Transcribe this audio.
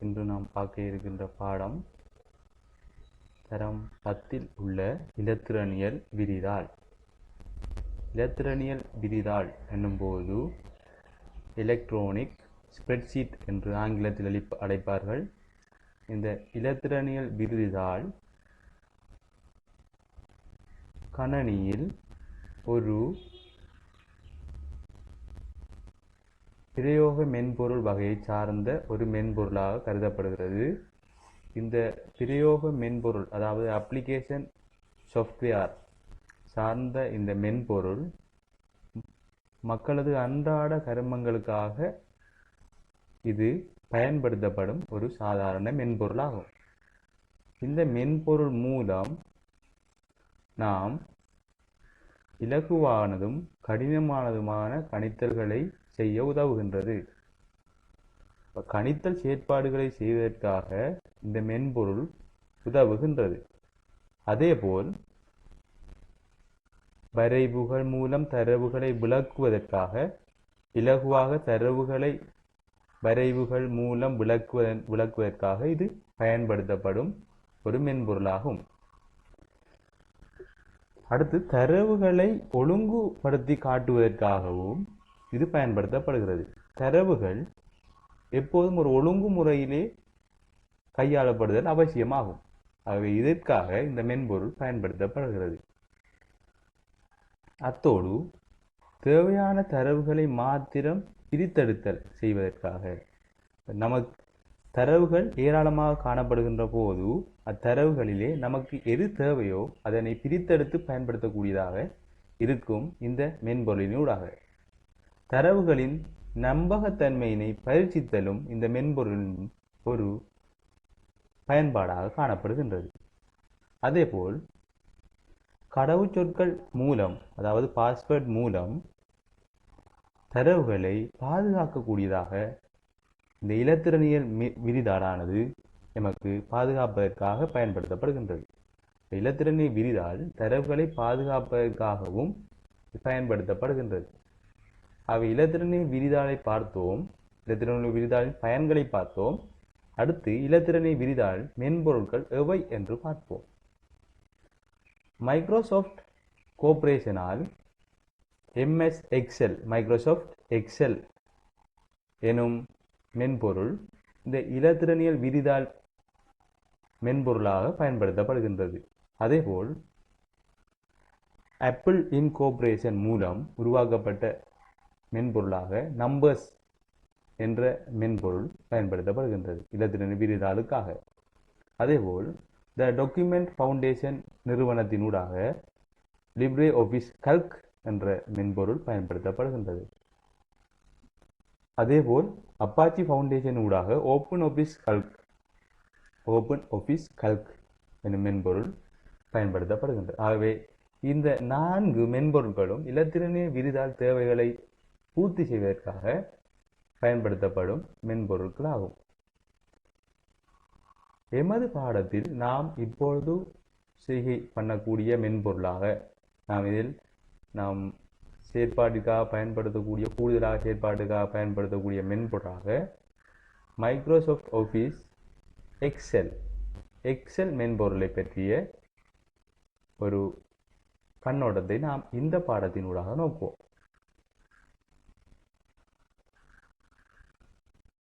இன்று நாம் பார்க்க இருக்கின்ற பாடம் தரம் 10 உள்ள இலத்திரனியல் விரிதாள். இலத்திரனியல் விரிதாள் என்னும்போது எலக்ட்ரானிக் ஸ்ப்ரெட்ஷீட் என்று ஆங்கிலத்தில் அழைப்பார்கள். இந்த இலத்திரனியல் விரிதாள் கணனியில் ஒரு பிரயோக மென்பொருள் வகையை சார்ந்த ஒரு மென்பொருளாக கருதப்படுகிறது. இந்த பிரயோக மென்பொருள், அதாவது அப்ளிகேஷன் சாஃப்ட்வேர் சார்ந்த இந்த மென்பொருள் மக்களது அன்றாட கருமங்களுக்காக இது பயன்படுத்தப்படும் ஒரு சாதாரண மென்பொருளாகும். இந்த மென்பொருள் மூலம் நாம் இலகுவானதும் கடினமானதுமான கணித்தல்களை செய்ய உதவுகின்றது. கணித்தல் செயற்பாடுகளை செய்வதற்காக இந்த மென்பொருள் உதவுகின்றது. அதேபோல் வரைவுகள் மூலம் தரவுகளை விளக்குவதற்காக, இலகுவாக தரவுகளை வரைவுகள் மூலம் விளக்குவதற்காக இது பயன்படுத்தப்படும் ஒரு மென்பொருளாகும். அடுத்து தரவுகளை ஒழுங்குபடுத்தி காட்டுவதற்காகவும் இது பயன்படுத்தப்படுகிறது. தரவுகள் எப்போதும் ஒரு ஒழுங்குமுறையிலே கையாளப்படுதல் அவசியமாகும். ஆகவே இதற்காக இந்த மென்பொருள் பயன்படுத்தப்படுகிறது. அத்தோடு தேவையான தரவுகளை மாத்திரம் பிரித்தெடுத்தல் செய்வதற்காக, நமக்கு தரவுகள் ஏராளமாக காணப்படுகின்ற போது அத்தரவுகளிலே நமக்கு எது தேவையோ அதனை பிரித்தெடுத்து பயன்படுத்தக்கூடியதாக இருக்கும் இந்த மென்பொருளினூடாக. தரவுகளின் நம்பகத்தன்மையினை பரீட்சித்தலும் இந்த மென்பொருளின் ஒரு பயன்பாடாக காணப்படுகின்றது. அதேபோல் கடவுச்சொற்கள் மூலம், அதாவது பாஸ்வேர்ட் மூலம் தரவுகளை பாதுகாக்கக்கூடியதாக இந்த இலத்திரனியல் விரிதாளானது நமக்கு பாதுகாப்பதற்காக பயன்படுத்தப்படுகின்றது. இலத்திரனியல் விரிதாள் தரவுகளை பாதுகாப்பதற்காகவும் பயன்படுத்தப்படுகின்றது. அவை இலத்திரனியல் விரிதாளை பார்த்தோம், இலத்திரனியல் விரிதாளின் பயன்களை பார்த்தோம். அடுத்து இலத்திரனியல் விரிதாள் மென்பொருட்கள் எவை என்று பார்ப்போம். மைக்ரோசாஃப்ட் கோர்ப்பரேஷனால் MS எக்ஸெல், மைக்ரோசாஃப்ட் எக்ஸெல் எனும் மென்பொருள் இந்த இலத்திரனியல் விரிதாள் மென்பொருளாக பயன்படுத்தப்படுகின்றது. அதேபோல் ஆப்பிள் இன்கோர்ப்பரேஷன் மூலம் உருவாக்கப்பட்ட மென்பொருளாக நம்பர்ஸ் என்ற மென்பொருள் பயன்படுத்தப்படுகின்றது இலத்திரனியல் விரிதாளுக்காக. அதேபோல் த டாக்குமெண்ட் ஃபவுண்டேஷன் நிறுவனத்தினூடாக லிப்ரே ஆஃபீஸ் கல்க் என்ற மென்பொருள் பயன்படுத்தப்படுகின்றது. அதேபோல் அப்பாச்சி ஃபவுண்டேஷன் ஊடாக ஓப்பன் ஆஃபீஸ் கல்க் எனும் மென்பொருள் பயன்படுத்தப்படுகின்றது. ஆகவே இந்த 4 மென்பொருட்களும் இலத்திரனியல் விரிதாள் தேவைகளை பூர்த்தி செய்வதற்காக பயன்படுத்தப்படும் மென்பொருட்களாகும். எமது பாடத்தில் நாம் இப்பொழுது செய்கை பண்ணக்கூடிய மென்பொருளாக நாம் செயற்பாட்டுக்காக பயன்படுத்தக்கூடிய, கூடுதலாக செயற்பாட்டுக்காக பயன்படுத்தக்கூடிய மென்பொருளாக மைக்ரோசாஃப்ட் ஆஃபீஸ் எக்ஸெல் மென்பொருளை பற்றிய ஒரு கண்ணோட்டத்தை நாம் இந்த பாடத்தினூடாக நோக்குவோம்.